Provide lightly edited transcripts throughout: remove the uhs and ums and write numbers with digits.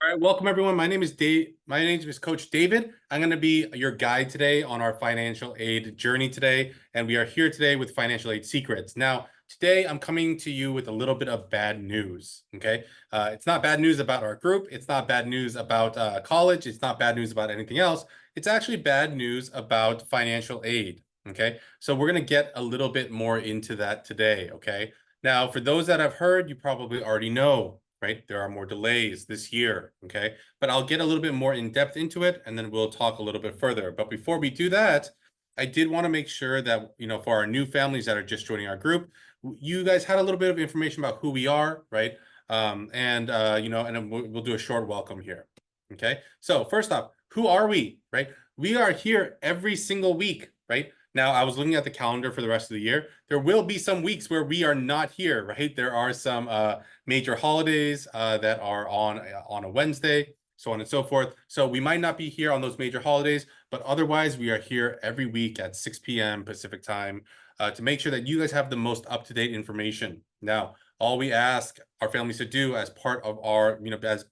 All right, welcome everyone. My name is Dave. My name is Coach David. I'm going to be your guide today on our financial aid journey today, and we are here today with financial aid secrets. Now, today I'm coming to you with a little bit of bad news. Okay, it's not bad news about our group. It's not bad news about college. It's not bad news about anything else. It's actually bad news about financial aid. Okay, so we're going to get a little bit more into that today. Okay, now for those that have heard, you probably already know, right? There are more delays this year, okay? But I'll get a little bit more in depth into it, and then we'll talk a little bit further. But before we do that, I did want to make sure that, for our new families that are just joining our group, you guys had a little bit of information about who we are, right? And then we'll do a short welcome here, okay? So first off, who are we, right? We are here every single week, right? Now, I was looking at the calendar for the rest of the year. There will be some weeks where we are not here, right? There are some major holidays that are on a Wednesday, so on and so forth. So we might not be here on those major holidays, but otherwise we are here every week at 6 p.m. Pacific time to make sure that you guys have the most up-to-date information. Now, all we ask our families to do as part of our,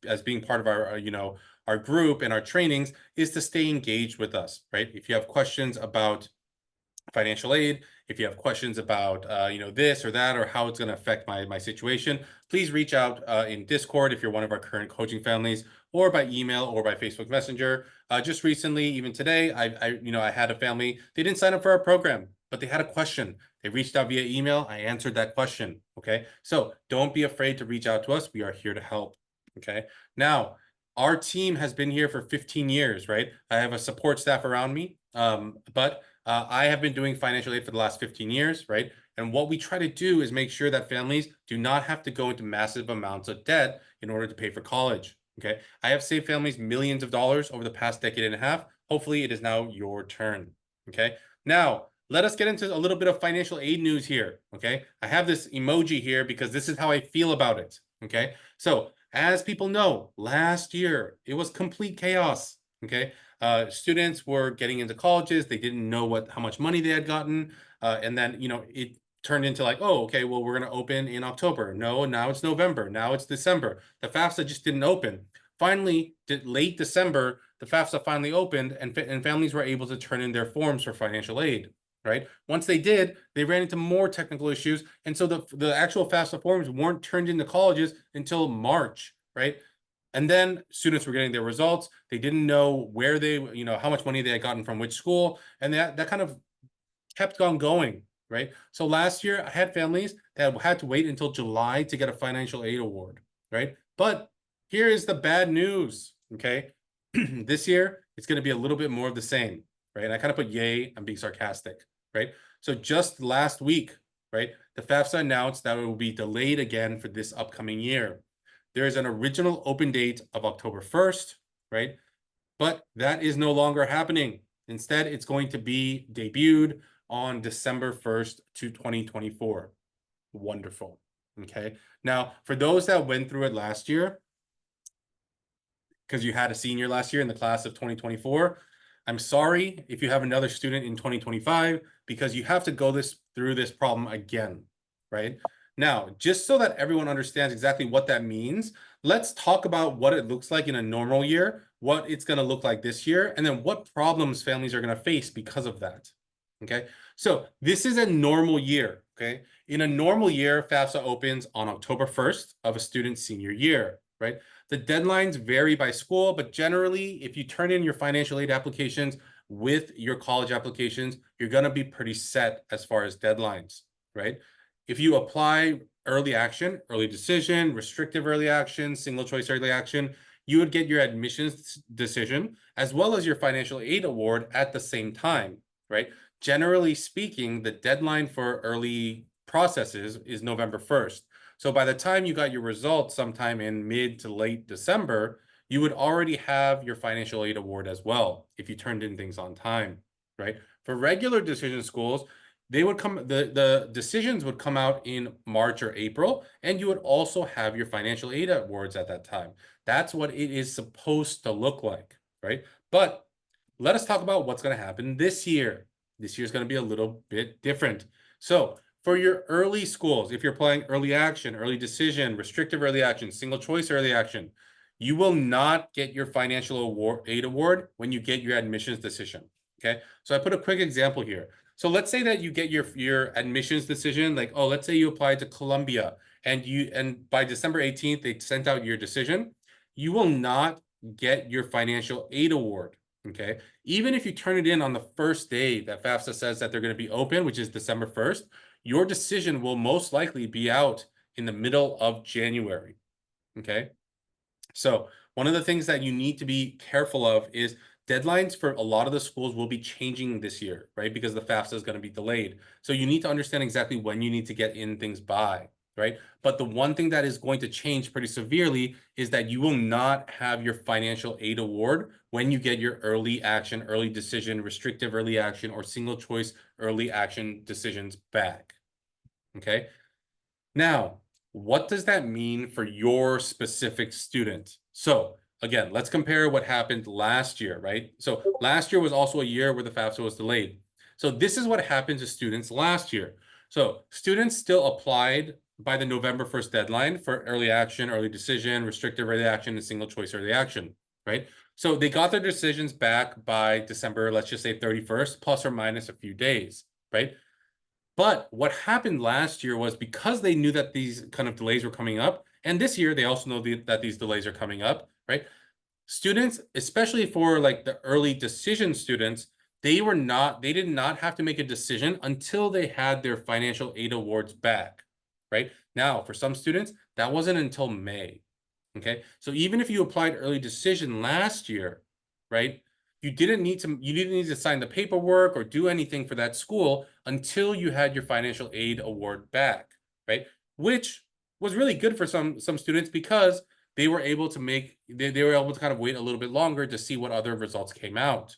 as being part of our, our group and our trainings is to stay engaged with us, right? If you have questions about financial aid, if you have questions about this or that or how it's going to affect my situation, please reach out in Discord if you're one of our current coaching families, or by email or by Facebook Messenger. Just recently, even today, I had a family. They didn't sign up for our program, but they had a question. They reached out via email. I answered that question. Okay, so don't be afraid to reach out to us. We are here to help. Okay, now our team has been here for 15 years, right? I have a support staff around me, but I have been doing financial aid for the last 15 years, right? And what we try to do is make sure that families do not have to go into massive amounts of debt in order to pay for college. Okay. I have saved families millions of dollars over the past decade and a half. Hopefully, it is now your turn. Okay. Now, let us get into a little bit of financial aid news here. Okay. I have this emoji here because this is how I feel about it. Okay. So, as people know, last year it was complete chaos. Okay. Students were getting into colleges. They didn't know how much money they had gotten. And then, it turned into like, oh, okay, well, we're going to open in October. No, now it's November. Now it's December. The FAFSA just didn't open. Finally, late December, the FAFSA finally opened and families were able to turn in their forms for financial aid, right? Once they did, they ran into more technical issues. And so the actual FAFSA forms weren't turned into colleges until March, right? And then students were getting their results. They didn't know where how much money they had gotten from which school. And that kind of kept on going, right? So last year, I had families that had to wait until July to get a financial aid award, right? But here is the bad news, okay? This year, it's going to be a little bit more of the same, right? And I kind of put yay, I'm being sarcastic, right? So just last week, right, the FAFSA announced that it will be delayed again for this upcoming year. There is an original open date of October 1st, right? But that is no longer happening. Instead, it's going to be debuted on December 1st to 2024. Wonderful. Okay. Now, for those that went through it last year, because you had a senior last year in the class of 2024, I'm sorry if you have another student in 2025, because you have to go through this problem again, right? Now, just so that everyone understands exactly what that means, let's talk about what it looks like in a normal year, what it's going to look like this year, and then what problems families are going to face because of that. Okay, so this is a normal year. Okay, in a normal year, FAFSA opens on October 1st of a student's senior year, right? The deadlines vary by school, but generally, if you turn in your financial aid applications with your college applications, you're going to be pretty set as far as deadlines, right? If you apply early action, early decision, restrictive early action, single choice early action, you would get your admissions decision as well as your financial aid award at the same time, right? Generally speaking, the deadline for early processes is November 1st. So by the time you got your results sometime in mid to late December, you would already have your financial aid award as well if you turned in things on time, right? For regular decision schools, the decisions would come out in March or April, and you would also have your financial aid awards at that time. That's what it is supposed to look like, right? But let us talk about what's going to happen this year. This year is going to be a little bit different. So for your early schools, if you're playing early action, early decision, restrictive early action, single choice early action, You will not get your financial aid award when you get your admissions decision. Okay, so I put a quick example here. So let's say that you get your admissions decision, like, oh, let's say you applied to Columbia and by December 18th, they sent out your decision. You will not get your financial aid award. Okay, even if you turn it in on the first day that FAFSA says that they're going to be open, which is December 1st, your decision will most likely be out in the middle of January. Okay, so one of the things that you need to be careful of is deadlines for a lot of the schools will be changing this year, right? Because the FAFSA is going to be delayed. So you need to understand exactly when you need to get in things by, right? But the one thing that is going to change pretty severely is that you will not have your financial aid award when you get your early action, early decision, restrictive early action, or single choice early action decisions back. Okay. Now, what does that mean for your specific student? So again, let's compare what happened last year, right? So last year was also a year where the FAFSA was delayed. So this is what happened to students last year. So students still applied by the November 1st deadline for early action, early decision, restrictive early action, and single choice early action, right? So they got their decisions back by December, let's just say 31st, plus or minus a few days, right? But what happened last year was because they knew that these kind of delays were coming up, and this year they also know that these delays are coming up, right? Students, especially for like the early decision students, they did not have to make a decision until they had their financial aid awards back, right? Now, for some students, that wasn't until May. Okay, so even if you applied early decision last year, right, you didn't need to sign the paperwork or do anything for that school until you had your financial aid award back, right? Which was really good for some students because they were able to they were able to kind of wait a little bit longer to see what other results came out.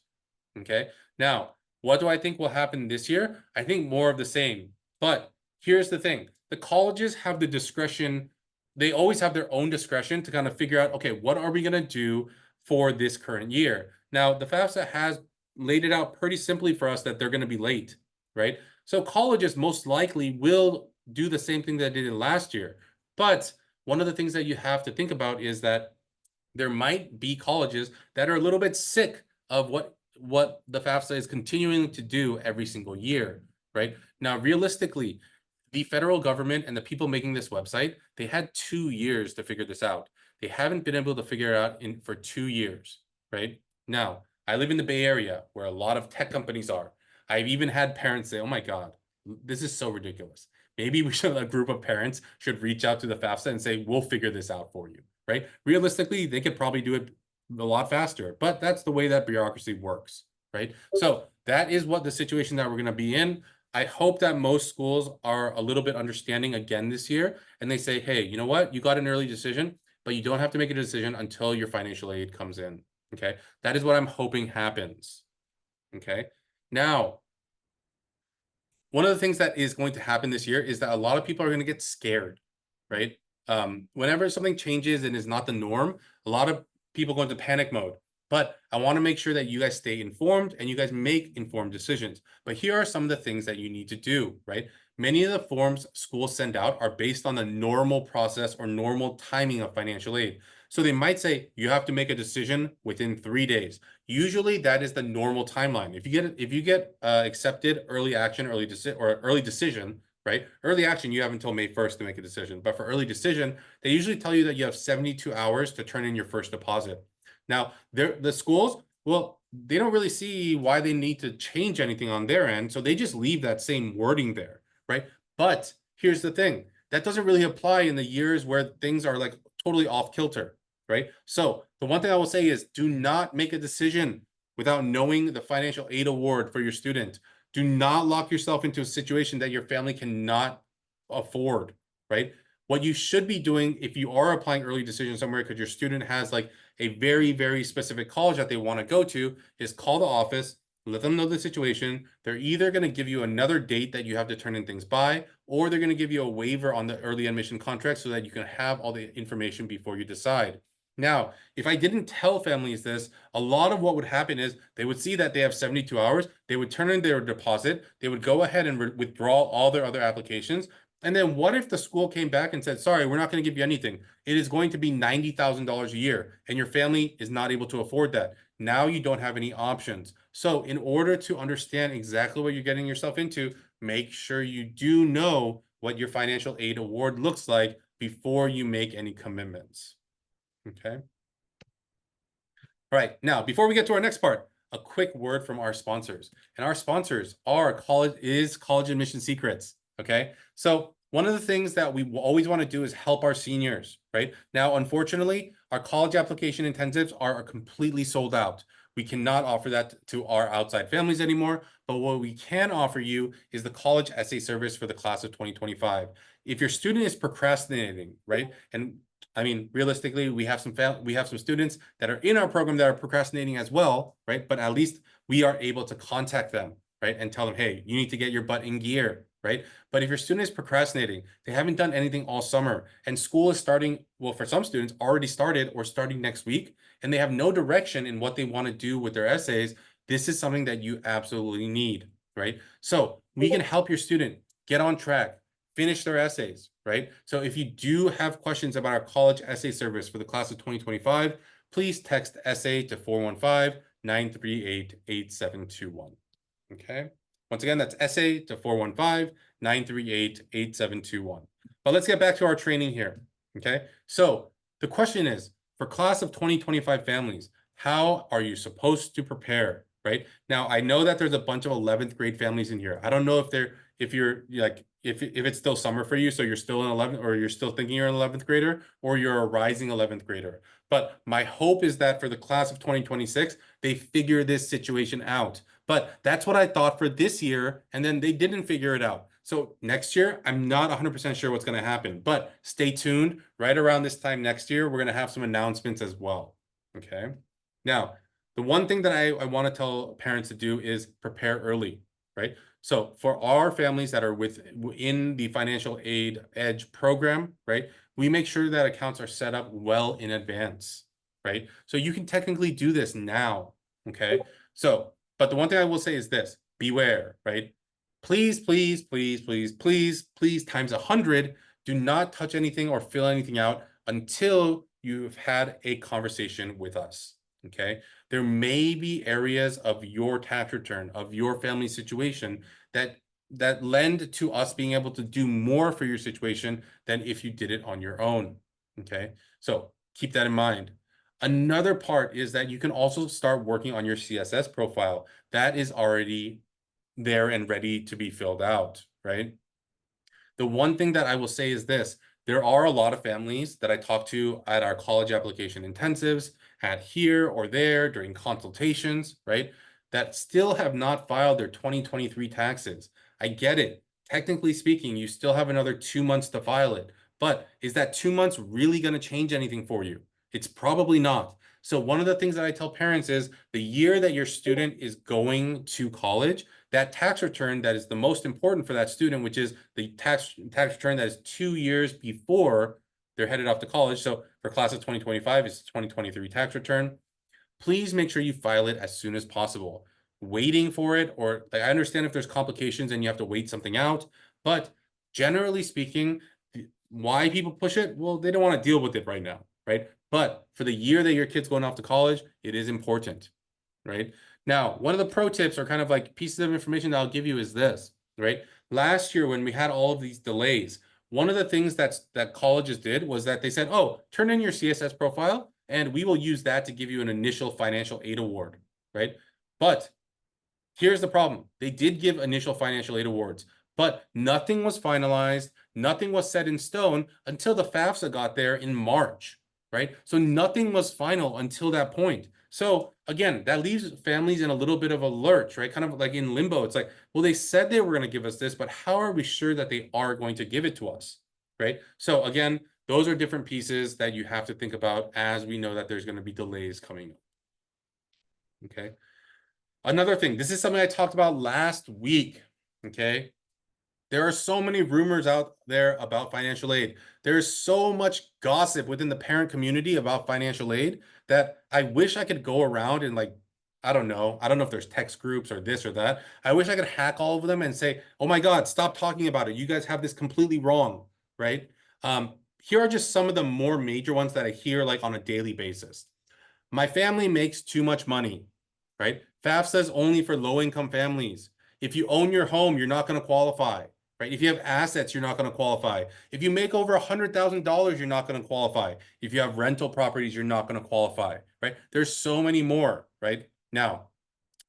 Okay, now what do I think will happen this year? I think more of the same. But here's the thing: the colleges have the discretion. They always have their own discretion to kind of figure out, okay, what are we going to do for this current year? Now, the FAFSA has laid it out pretty simply for us that they're going to be late, right? So colleges most likely will do the same thing that they did last year. But one of the things that you have to think about is that there might be colleges that are a little bit sick of what the FAFSA is continuing to do every single year, right? Now, realistically, the federal government and the people making this website, they had 2 years to figure this out. They haven't been able to figure it out for 2 years, right? Now, I live in the Bay Area where a lot of tech companies are. I've even had parents say, oh my God, this is so ridiculous. Maybe a group of parents should reach out to the FAFSA and say, we'll figure this out for you, right? Realistically, they could probably do it a lot faster, but that's the way that bureaucracy works, right? So that is what the situation that we're going to be in. I hope that most schools are a little bit understanding again this year, and they say, hey, you know what? You got an early decision, but you don't have to make a decision until your financial aid comes in. Okay, that is what I'm hoping happens. Okay, now, one of the things that is going to happen this year is that a lot of people are going to get scared, right? Whenever something changes and is not the norm, a lot of people go into panic mode. But I want to make sure that you guys stay informed and you guys make informed decisions. But here are some of the things that you need to do, right? Many of the forms schools send out are based on the normal process or normal timing of financial aid. So they might say you have to make a decision within 3 days. Usually that is the normal timeline. If you get accepted early action, early decision, right? Early action, you have until May 1st to make a decision. But for early decision, they usually tell you that you have 72 hours to turn in your first deposit. Now, the schools, well, they don't really see why they need to change anything on their end. So they just leave that same wording there, right? But here's the thing. That doesn't really apply in the years where things are like totally off kilter, right? So the one thing I will say is do not make a decision without knowing the financial aid award for your student. Do not lock yourself into a situation that your family cannot afford, right? What you should be doing if you are applying early decision somewhere because your student has like a very, very specific college that they want to go to is call the office, let them know the situation. They're either going to give you another date that you have to turn in things by, or they're going to give you a waiver on the early admission contract so that you can have all the information before you decide. Now, if I didn't tell families this, a lot of what would happen is they would see that they have 72 hours, they would turn in their deposit, they would go ahead and withdraw all their other applications, And then what if the school came back and said, sorry, we're not going to give you anything. It is going to be $90,000 a year and your family is not able to afford that. Now you don't have any options. So in order to understand exactly what you're getting yourself into, make sure you do know what your financial aid award looks like before you make any commitments. Okay. All right. Now, before we get to our next part, a quick word from our sponsors. And our sponsors are College Admission Secrets. Okay. So one of the things that we always want to do is help our seniors, right? Now, unfortunately, our college application intensives are completely sold out. We cannot offer that to our outside families anymore, but what we can offer you is the college essay service for the class of 2025. If your student is procrastinating, right? And I mean, realistically, we have some students that are in our program that are procrastinating as well, right? But at least we are able to contact them, right? And tell them, hey, you need to get your butt in gear, right? But if your student is procrastinating, they haven't done anything all summer, and school is starting, well, for some students, already started or starting next week, and they have no direction in what they want to do with their essays, this is something that you absolutely need, right? So we can help your student get on track, finish their essays, right? So if you do have questions about our college essay service for the class of 2025, please text essay to 415-938-8721. Okay. Once again, that's essay to 415-938-8721. But let's get back to our training here. Okay. So the question is, for class of 2025 families, how are you supposed to prepare? Right now, I know that there's a bunch of 11th grade families in here. I don't know if you're like, if it's still summer for you, so you're still in 11th, or you're still thinking you're an 11th grader, or you're a rising 11th grader. But my hope is that for the class of 2026, they figure this situation out. But that's what I thought for this year, and then they didn't figure it out. So next year, I'm not 100% sure what's going to happen, but stay tuned. Right around this time next year, we're going to have some announcements as well. Okay. Now, the one thing that I want to tell parents to do is prepare early, right? So for our families that are within the financial aid EDGE program, right, we make sure that accounts are set up well in advance, right? So you can technically do this now, okay? So, but the one thing I will say is this: beware, right? Please, please, please, please, please, please, times 100, do not touch anything or fill anything out until you've had a conversation with us, okay? There may be areas of your tax return, of your family situation, that lend to us being able to do more for your situation than if you did it on your own, okay? So keep that in mind. Another part is that you can also start working on your CSS profile. That is already there and ready to be filled out, right? The one thing that I will say is this: there are a lot of families that I talk to at our college application intensives, at here or there during consultations, right, that still have not filed their 2023 taxes. I get it. Technically speaking, you still have another 2 months to file it. But is that 2 months really going to change anything for you? It's probably not. So one of the things that I tell parents is the year that your student is going to college, that tax return that is the most important for that student, which is the tax return that is 2 years before they're headed off to college. So for class of 2025, it's 2023 tax return. Please make sure you file it as soon as possible. Waiting for it, or like, I understand if there's complications and you have to wait something out, but generally speaking, why people push it? Well, they don't want to deal with it right now, right? But for the year that your kid's going off to college, it is important, right? Now, one of the pro tips or kind of like pieces of information that I'll give you is this, right? Last year, when we had all of these delays, one of the things that colleges did was that they said, oh, turn in your CSS profile, and we will use that to give you an initial financial aid award, right? But here's the problem. They did give initial financial aid awards, but nothing was finalized. Nothing was set in stone until the FAFSA got there in March, right? So nothing was final until that point. So again, that leaves families in a little bit of a lurch, right? Kind of like in limbo. It's like, well, they said they were going to give us this, but how are we sure that they are going to give it to us, right? So again, those are different pieces that you have to think about as we know that there's going to be delays coming up. Okay. Another thing, this is something I talked about last week, okay? There are so many rumors out there about financial aid. There's so much gossip within the parent community about financial aid that I wish I could go around and like I don't know. I don't know if there's text groups or this or that. I wish I could hack all of them and say, oh my God, stop talking about it. You guys have this completely wrong, right? Here are just some of the more major ones that I hear like on a daily basis. My family makes too much money, right? FAFSA is only for low-income families. If you own your home, you're not going to qualify, right? If you have assets, you're not going to qualify. If you make over $100,000, you're not going to qualify. If you have rental properties, you're not going to qualify, right? There's so many more, right? Now,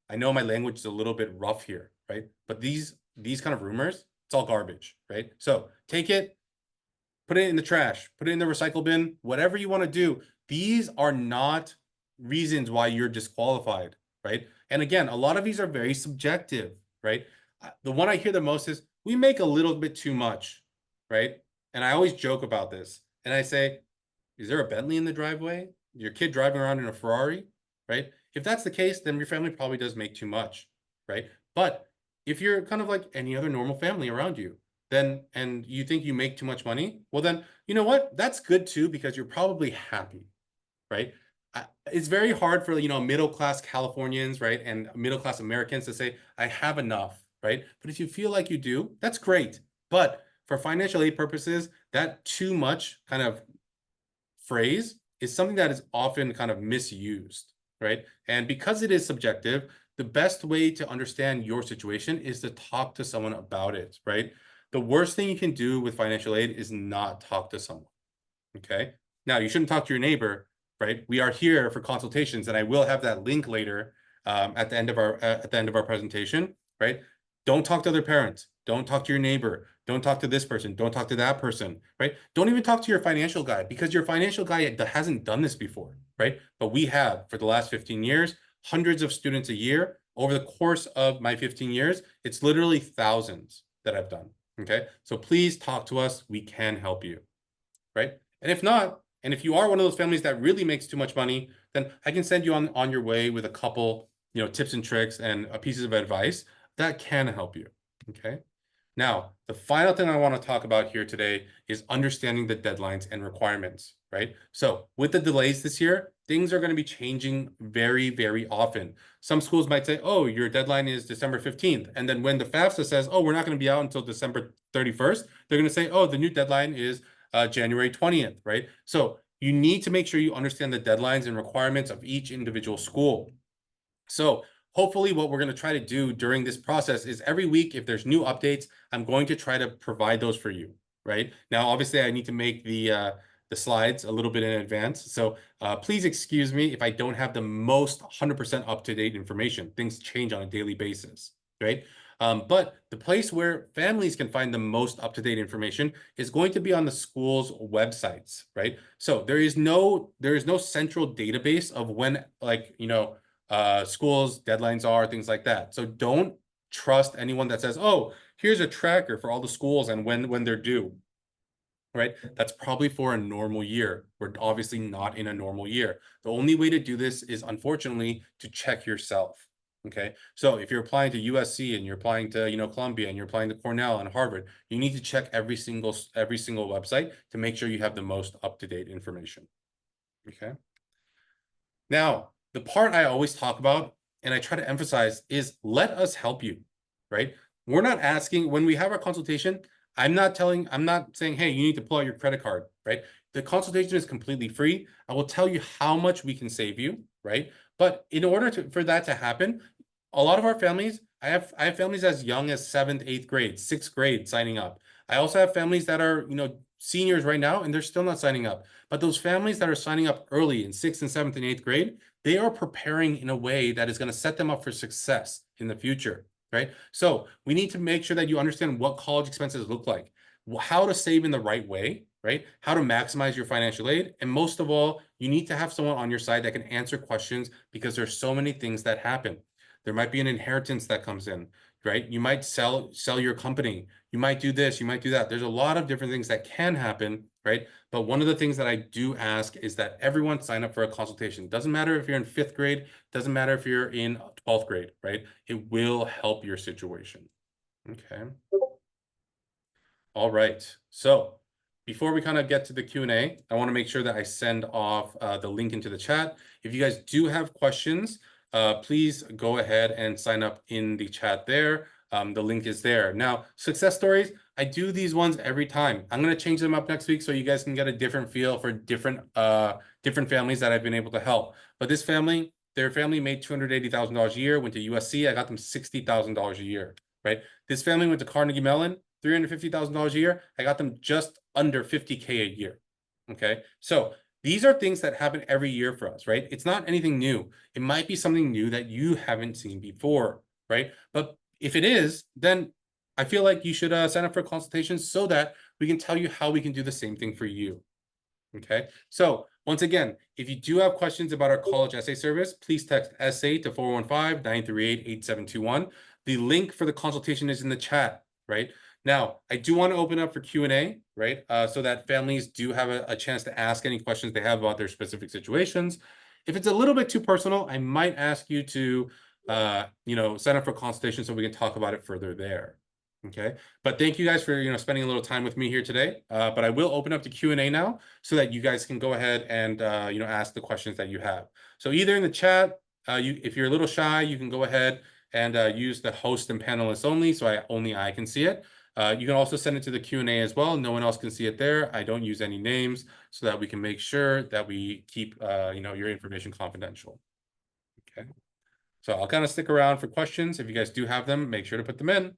I know my language is a little bit rough here, right? But these kind of rumors, it's all garbage, right? So take it, put it in the trash, put it in the recycle bin, whatever you want to do. These are not reasons why you're disqualified, right? And again, a lot of these are very subjective, right? The one I hear the most is we make a little bit too much, right? And I always joke about this. And I say, is there a Bentley in the driveway? Your kid driving around in a Ferrari, right? If that's the case, then your family probably does make too much, right? But if you're kind of like any other normal family around you, then and you think you make too much money, well then, you know what? That's good too because you're probably happy, right? It's very hard for, middle class Californians, right, and middle class Americans to say I have enough, right? But if you feel like you do, that's great. But for financial aid purposes, that too much kind of phrase is something that is often kind of misused, right? And because it is subjective, the best way to understand your situation is to talk to someone about it, right? The worst thing you can do with financial aid is not talk to someone, okay? Now, you shouldn't talk to your neighbor, right? We are here for consultations, and I will have that link later at the end of our presentation, right? Don't talk to other parents. Don't talk to your neighbor. Don't talk to this person. Don't talk to that person, right? Don't even talk to your financial guy because your financial guy hasn't done this before, right? But we have for the last 15 years, hundreds of students a year. Over the course of my 15 years, it's literally thousands that I've done, okay? So please talk to us. We can help you, right? And if not, and if you are one of those families that really makes too much money, then I can send you on your way with a couple, tips and tricks and pieces of advice that can help you, okay? Now, the final thing I want to talk about here today is understanding the deadlines and requirements, right? So with the delays this year, things are going to be changing very, very often. Some schools might say, oh, your deadline is December 15th. And then when the FAFSA says, oh, we're not going to be out until December 31st, they're going to say, oh, the new deadline is January 20th, right? So you need to make sure you understand the deadlines and requirements of each individual school. So hopefully what we're going to try to do during this process is every week, if there's new updates, I'm going to try to provide those for you, right? Now, obviously, I need to make the slides a little bit in advance. So please excuse me if I don't have the most 100% up-to-date information. Things change on a daily basis, right? But the place where families can find the most up-to-date information is going to be on the school's websites, right? So there is no central database of when, like, schools deadlines are, things like that. So don't trust anyone that says, oh, here's a tracker for all the schools and when they're due, right? That's probably for a normal year. We're obviously not in a normal year. The only way to do this is, unfortunately, to check yourself. Okay, so if you're applying to USC and you're applying to Columbia and you're applying to Cornell and Harvard, you need to check every single website to make sure you have the most up-to-date information. Okay. Now, the part I always talk about and I try to emphasize is let us help you, right? We're not asking when we have our consultation. I'm not saying, hey, you need to pull out your credit card, right? The consultation is completely free. I will tell you how much we can save you, right? But in order for that to happen, a lot of our families, I have families as young as 7th, 8th grade, 6th grade signing up. I also have families that are, seniors right now, and they're still not signing up. But those families that are signing up early in 6th and 7th and 8th grade, they are preparing in a way that is going to set them up for success in the future, right? So we need to make sure that you understand what college expenses look like, how to save in the right way, right? How to maximize your financial aid. And most of all, you need to have someone on your side that can answer questions because there's so many things that happen. There might be an inheritance that comes in, right? You might sell your company. You might do this, you might do that. There's a lot of different things that can happen, right? But one of the things that I do ask is that everyone sign up for a consultation. Doesn't matter if you're in 5th grade, doesn't matter if you're in 12th grade, right? It will help your situation. Okay. All right. So before we kind of get to the Q&A, I want to make sure that I send off the link into the chat. If you guys do have questions, please go ahead and sign up in the chat there. The link is there. Now, success stories, I do these ones every time. I'm going to change them up next week so you guys can get a different feel for different families that I've been able to help. But this family, their family made $280,000 a year, went to USC. I got them $60,000 a year, right? This family went to Carnegie Mellon, $350,000 a year. I got them just under $50K a year. Okay, so these are things that happen every year for us, right? It's not anything new. It might be something new that you haven't seen before, right? But if it is, then I feel like you should sign up for a consultation so that we can tell you how we can do the same thing for you. Okay, so once again, if you do have questions about our college essay service, please text essay to 415-938-8721. The link for the consultation is in the chat, right? Now, I do want to open up for Q&A, right? So that families do have a chance to ask any questions they have about their specific situations. If it's a little bit too personal, I might ask you to, sign up for a consultation so we can talk about it further there. Okay, but thank you guys for spending a little time with me here today. But I will open up the Q&A now so that you guys can go ahead and ask the questions that you have. So either in the chat, if you're a little shy, you can go ahead and use the host and panelists only, so only I can see it. You can also send it to the Q&A as well. No one else can see it there. I don't use any names so that we can make sure that we keep your information confidential. Okay, so I'll kind of stick around for questions. If you guys do have them, make sure to put them in.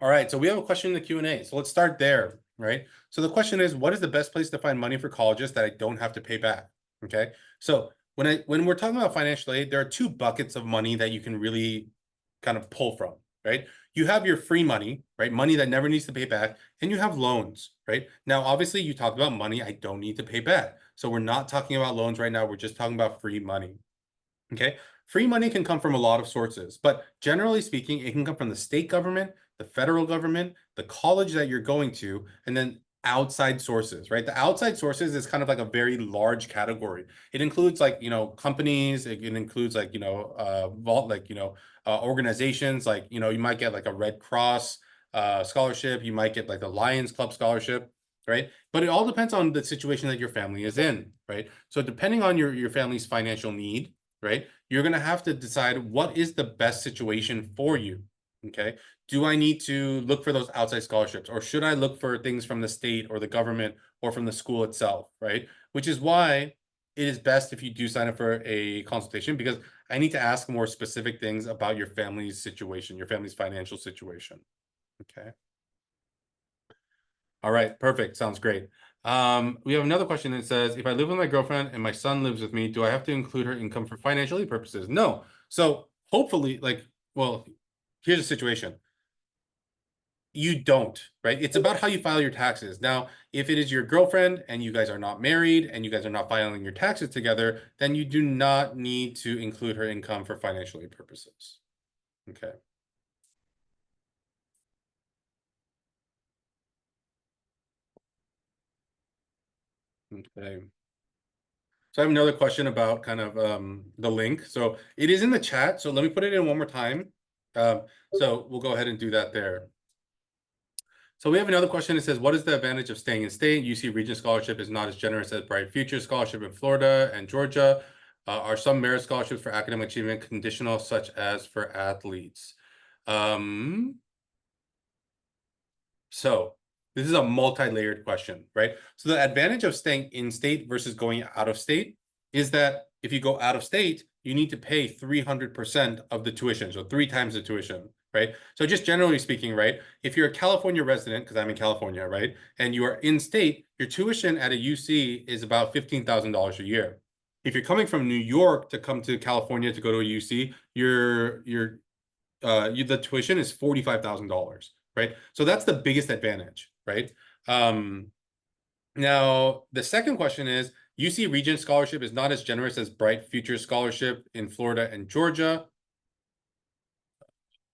All right, so we have a question in the Q&A. So let's start there, right? So the question is, what is the best place to find money for colleges that I don't have to pay back? Okay, so when we're talking about financial aid, there are two buckets of money that you can really kind of pull from, right? You have your free money, right? Money that never needs to pay back, and you have loans, right? Now, obviously, you talked about money I don't need to pay back. So we're not talking about loans right now. We're just talking about free money. Okay, free money can come from a lot of sources, but generally speaking, it can come from the state government, the federal government, the college that you're going to, and then outside sources, right? The outside sources is kind of like a very large category. It includes companies, it includes organizations, you might get like a Red Cross scholarship, you might get like a Lions Club scholarship, right? But it all depends on the situation that your family is in, right? So depending on your family's financial need, right, you're going to have to decide what is the best situation for you. Okay, do I need to look for those outside scholarships, or should I look for things from the state or the government or from the school itself, right? Which is why it is best if you do sign up for a consultation, because I need to ask more specific things about your family's situation, your family's financial situation. Okay. All right, perfect. Sounds great. We have another question that says, if I live with my girlfriend and my son lives with me, do I have to include her income for financial aid purposes? No. So hopefully, here's the situation. You don't, right? It's about how you file your taxes. Now, if it is your girlfriend and you guys are not married and you guys are not filing your taxes together, then you do not need to include her income for financial aid purposes. Okay. Okay. So I have another question about kind of the link. So it is in the chat. So let me put it in one more time. So we'll go ahead and do that there. So we have another question that says, what is the advantage of staying in state? UC Regent Scholarship is not as generous as Bright Future Scholarship in Florida and Georgia. Are some merit scholarships for academic achievement conditional, such as for athletes? So this is a multi-layered question, right? So the advantage of staying in state versus going out of state is that if you go out of state, you need to pay 300% of the tuition, so 3 times the tuition, right? So just generally speaking, right, if you're a California resident, because I'm in California, right, and you are in state, your tuition at a UC is about $15,000 a year. If you're coming from New York to come to California to go to a UC, the tuition is $45,000, right? So that's the biggest advantage, right? Now, the second question is, UC Regent Scholarship is not as generous as Bright Future Scholarship in Florida and Georgia.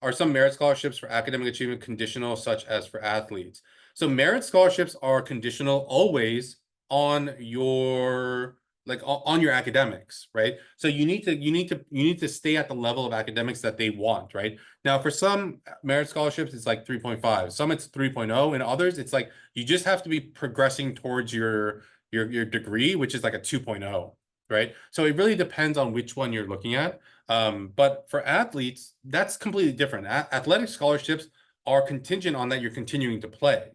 Are some merit scholarships for academic achievement conditional, such as for athletes? So merit scholarships are conditional always on your like on your academics, right? So you need to stay at the level of academics that they want, right? Now, for some merit scholarships, it's like 3.5. Some it's 3.0, and others it's like you just have to be progressing towards your degree, which is like a 2.0, right? So it really depends on which one you're looking at. But for athletes, that's completely different. Athletic scholarships are contingent on that you're continuing to play,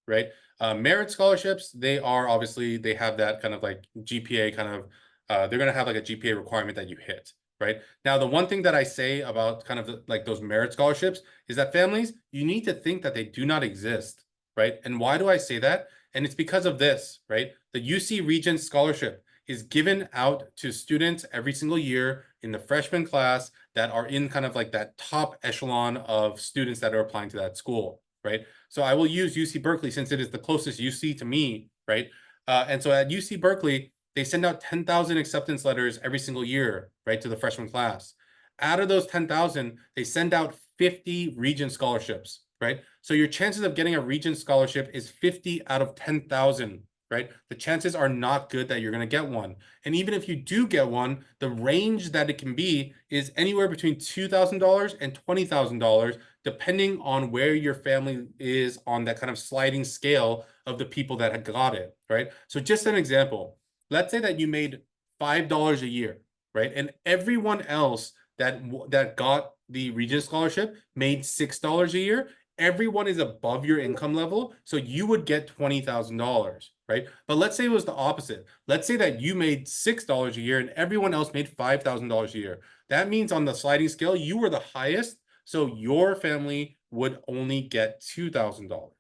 right? Merit scholarships, they are obviously, they have that kind of like GPA kind of, they're going to have like a GPA requirement that you hit, right? Now, the one thing that I say about kind of like those merit scholarships is that families, you need to think that they do not exist, right? And why do I say that? And it's because of this, right? The UC Regents Scholarship is given out to students every single year in the freshman class that are in kind of like that top echelon of students that are applying to that school, right? So I will use UC Berkeley since it is the closest UC to me, right? And so at UC Berkeley, they send out 10,000 acceptance letters every single year, right, to the freshman class. Out of those 10,000, they send out 50 Regent scholarships, right? So your chances of getting a Regent scholarship is 50 out of 10,000, right? The chances are not good that you're going to get one. And even if you do get one, the range that it can be is anywhere between $2,000 and $20,000, depending on where your family is on that kind of sliding scale of the people that had got it, right? So just an example, let's say that you made $5 a year, right? And everyone else that got the Regent Scholarship made $6 a year. Everyone is above your income level, so you would get $20,000, right? But let's say it was the opposite. Let's say that you made $6 a year and everyone else made $5,000 a year. That means on the sliding scale, you were the highest, so your family would only get $2,000.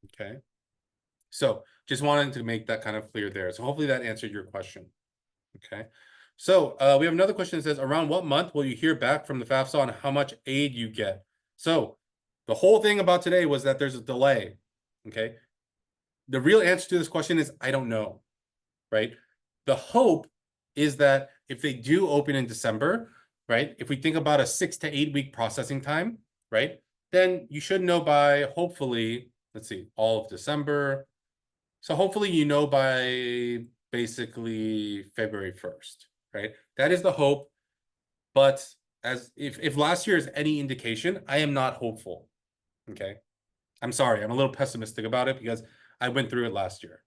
Okay. So just wanted to make that kind of clear there. So hopefully that answered your question. Okay. So we have another question that says, around what month will you hear back from the FAFSA on how much aid you get? So the whole thing about today was that there's a delay. Okay. The real answer to this question is, I don't know, right? The hope is that if they do open in December, right? If we think about a 6 to 8 week processing time, right? Then you should know by hopefully, let's see, all of December. So hopefully you know by basically February 1st, right? That is the hope. But as if last year is any indication, I am not hopeful. Okay. I'm sorry, I'm a little pessimistic about it because I went through it last year.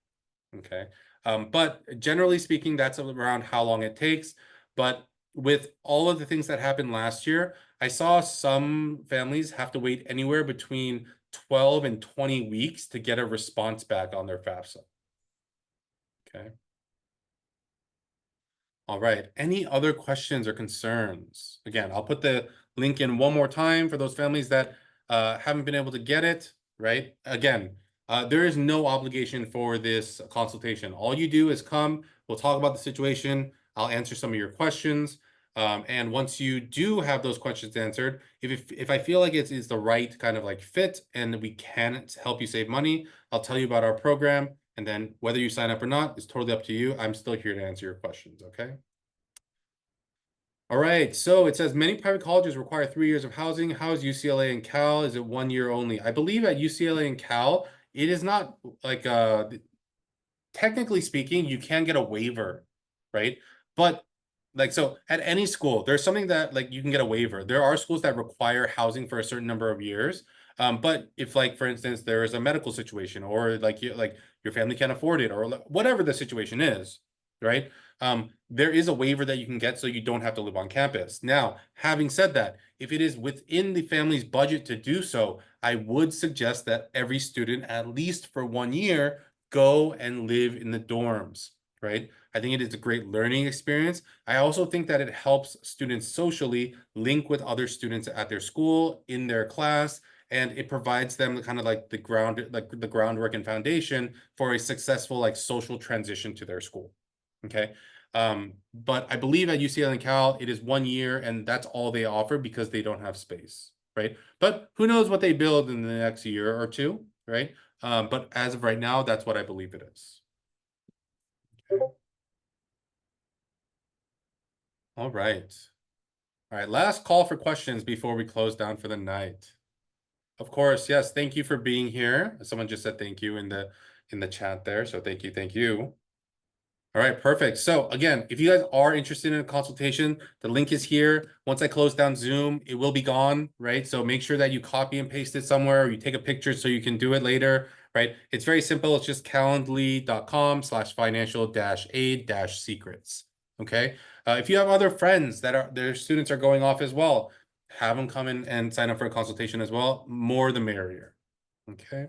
Okay. But generally speaking, that's around how long it takes. But with all of the things that happened last year, I saw some families have to wait anywhere between 12 and 20 weeks to get a response back on their FAFSA. Okay. All right. Any other questions or concerns? Again, I'll put the link in one more time for those families that haven't been able to get it, right? Again, there is no obligation for this consultation. All you do is come, we'll talk about the situation, I'll answer some of your questions. And once you do have those questions answered, if I feel like it's the right kind of like fit and we can help you save money, I'll tell you about our program. And then whether you sign up or not is totally up to you. I'm still here to answer your questions, okay? All right, so it says many private colleges require 3 years of housing. How is UCLA and Cal? Is it 1 year only? I believe at UCLA and Cal, it is not like technically speaking, you can get a waiver, right? But like so at any school, there's something that like you can get a waiver. There are schools that require housing for a certain number of years. But if like for instance there is a medical situation or like your family can't afford it or whatever the situation is, right? There is a waiver that you can get so you don't have to live on campus. Now, having said that, if it is within the family's budget to do so, I would suggest that every student, at least for 1 year, go and live in the dorms, right? I think it is a great learning experience. I also think that it helps students socially link with other students at their school, in their class, and it provides them kind of like the groundwork and foundation for a successful like social transition to their school. Okay. But I believe at UCLA and Cal, it is 1 year and that's all they offer because they don't have space, right? But who knows what they build in the next year or two, right? But as of right now, that's what I believe it is. Okay. All right. All right, last call for questions before we close down for the night. Of course, yes, thank you for being here. Someone just said thank you in the chat there, so thank you, thank you. All right, perfect. So again, if you guys are interested in a consultation, the link is here. Once I close down Zoom, it will be gone, right? So make sure that you copy and paste it somewhere, or you take a picture so you can do it later, right? It's very simple. It's just calendly.com/financial-aid-secrets. Okay. If you have other friends that are their students are going off as well, have them come in and sign up for a consultation as well. More the merrier. Okay.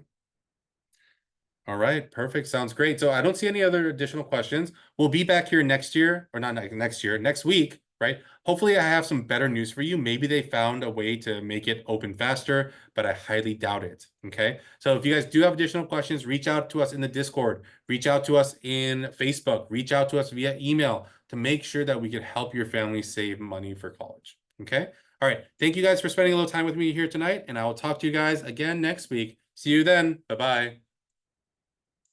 All right, perfect. Sounds great. So I don't see any other additional questions. We'll be back here next year, or not next year, next week, right? Hopefully I have some better news for you. Maybe they found a way to make it open faster, but I highly doubt it. Okay. So if you guys do have additional questions, reach out to us in the Discord, reach out to us in Facebook, reach out to us via email to make sure that we can help your family save money for college. Okay. All right. Thank you guys for spending a little time with me here tonight, and I will talk to you guys again next week. See you then. Bye-bye.